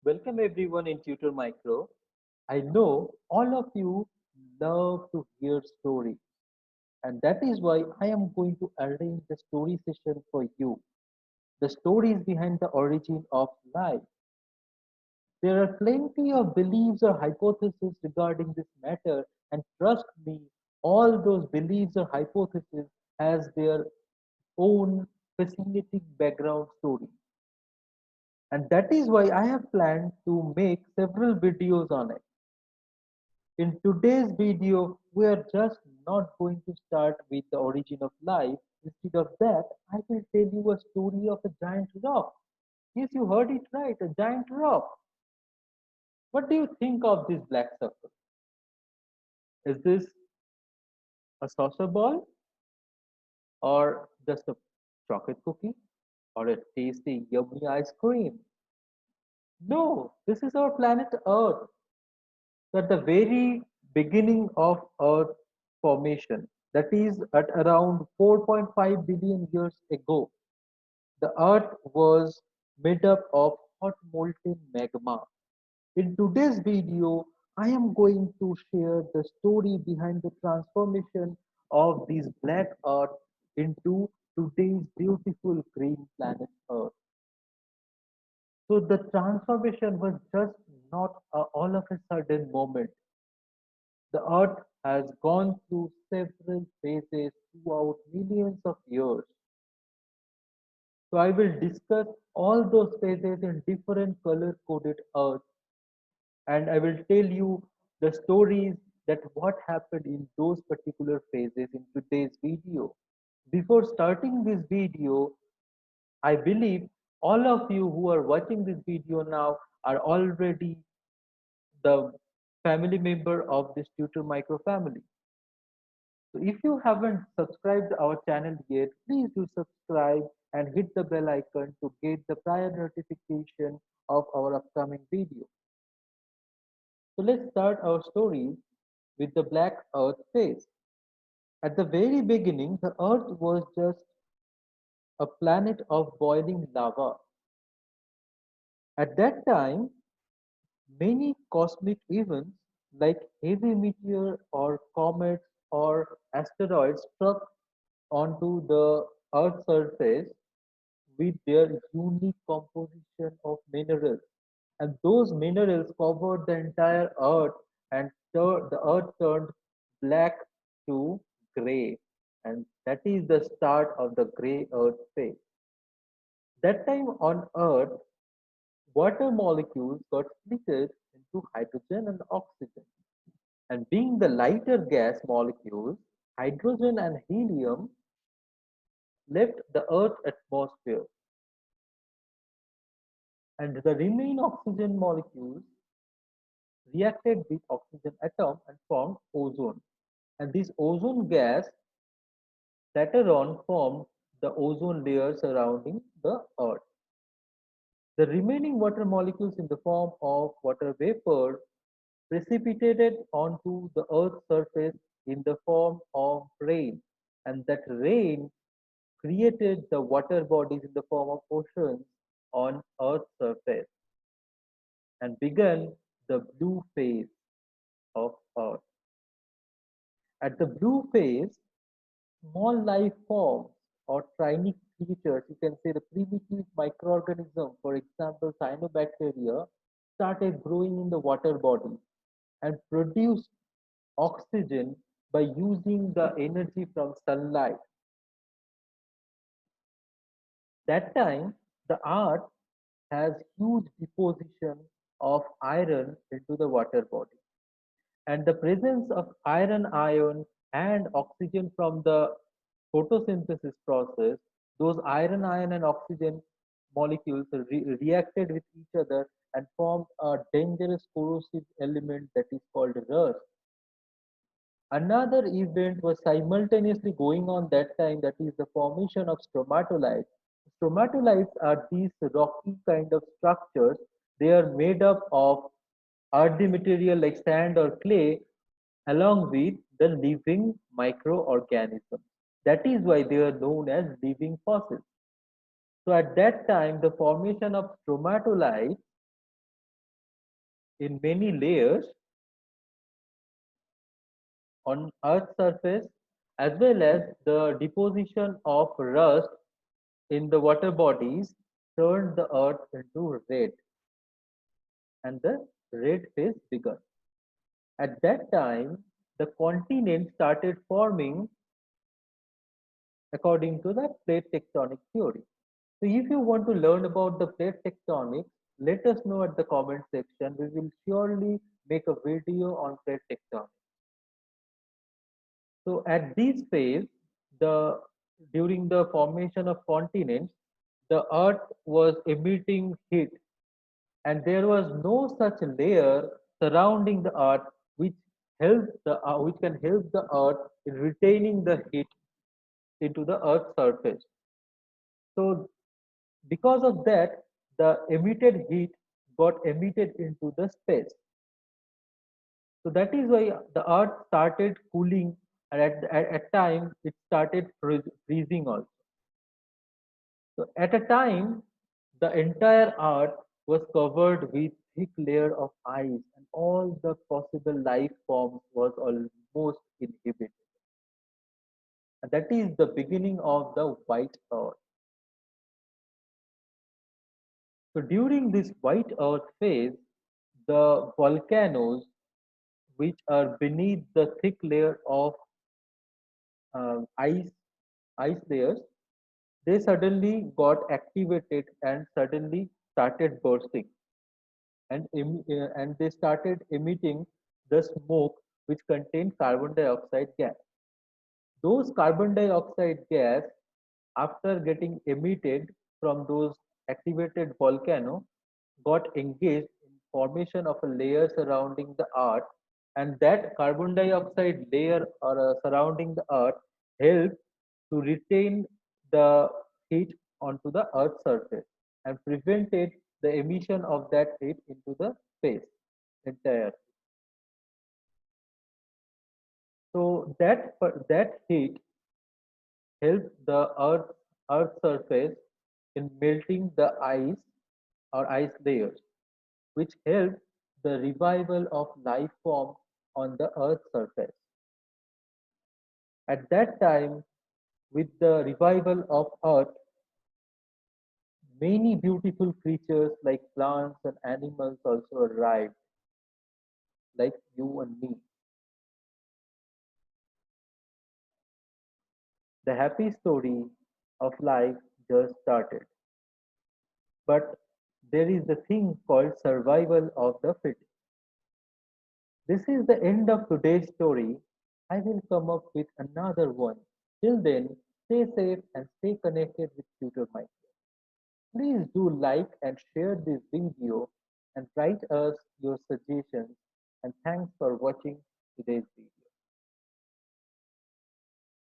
Welcome everyone in Tutor Micro. I know all of you love to hear stories, and that is why I am going to arrange the story session for you. The stories behind the origin of life. There are plenty of beliefs or hypotheses regarding this matter, and trust me, all those beliefs or hypotheses has their own fascinating background story. And that is why I have planned to make several videos on it. In today's video, we are just not going to start with the origin of life. Instead of that, I will tell you a story of a giant rock. Yes, you heard it right, a giant rock. What do you think of this black circle? Is this a saucer ball or just a chocolate cookie or a tasty, yummy ice cream? No, this is our planet Earth. So at the very beginning of Earth formation, that is at around 4.5 billion years ago, the Earth was made up of hot molten magma. In today's video, I am going to share the story behind the transformation of this black Earth into today's beautiful green planet Earth. So the transformation was just not a all of a sudden moment. The Earth has gone through several phases throughout millions of years. So I will discuss all those phases in different color coded Earth, and I will tell you the stories that what happened in those particular phases in today's video. Before starting this video, I believe all of you who are watching this video now are already the family member of this Tutor Micro family. So if you haven't subscribed our channel yet, please do subscribe and hit the bell icon to get the prior notification of our upcoming video. So let's start our story with the black earth phase. At the very beginning, the earth was just a planet of boiling lava. At that time, many cosmic events like heavy meteor or comets or asteroids struck onto the earth's surface with their unique composition of minerals. And those minerals covered the entire earth, and the earth turned black to gray. And that is the start of the gray earth phase. That time on earth, water molecules got split into hydrogen and oxygen. And being the lighter gas molecules, hydrogen and helium left the earth's atmosphere, and the remaining oxygen molecules reacted with oxygen atom and formed ozone. And this ozone gas later on formed the ozone layer surrounding the earth. The remaining water molecules in the form of water vapor precipitated onto the earth's surface in the form of rain, and that rain created the water bodies in the form of oceans on earth's surface and began the blue phase of earth. At the blue phase, small life forms or tiny creatures, you can say the primitive microorganism, for example, cyanobacteria, started growing in the water body and produced oxygen by using the energy from sunlight. That time, the earth has huge deposition of iron into the water body, and the presence of iron ion and oxygen from the photosynthesis process, those iron ion and oxygen molecules reacted with each other and formed a dangerous corrosive element that is called rust. Another event was simultaneously going on that time, that is the formation of stromatolites. Stromatolites are these rocky kind of structures. They are made up of earthy material like sand or clay along with the living microorganisms. That is why they are known as living fossils. So at that time, the formation of stromatolites in many layers on Earth's surface, as well as the deposition of rust in the water bodies turned the Earth into red, and the red phase began. At that time, the continent started forming according to the plate tectonic theory. So, if you want to learn about the plate tectonics, let us know at the comment section. We will surely make a video on plate tectonics. So, at this phase, the during the formation of continents, the Earth was emitting heat, and there was no such layer surrounding the Earth which which can help the Earth in retaining the heat into the Earth's surface. So, because of that, the emitted heat got emitted into the space. So that is why the Earth started cooling, and at time it started freezing also. So at a time, the entire Earth was covered with thick layer of ice, and all the possible life forms was almost inhibited. And that is the beginning of the white Earth. So during this white Earth phase, the volcanoes which are beneath the thick layer of uh, ice ice layers, they suddenly got activated and suddenly started bursting, and they started emitting the smoke which contained carbon dioxide gas. Those carbon dioxide gas, after getting emitted from those activated volcano, got engaged in formation of a layer surrounding the earth, and that carbon dioxide layer or surrounding the earth helped to retain the heat onto the earth's surface and prevented the emission of that heat into the space entire. So that heat helped the earth surface in melting the ice or ice layers, which helped the revival of life forms on the earth's surface. At that time, with the revival of earth, many beautiful creatures like plants and animals also arrived, like you and me. The happy story of life just started. But there is a thing called survival of the fittest. This is the end of today's story. I will come up with another one. Till then, stay safe and stay connected with Future Mind. Please do like and share this video and write us your suggestions. And thanks for watching today's video.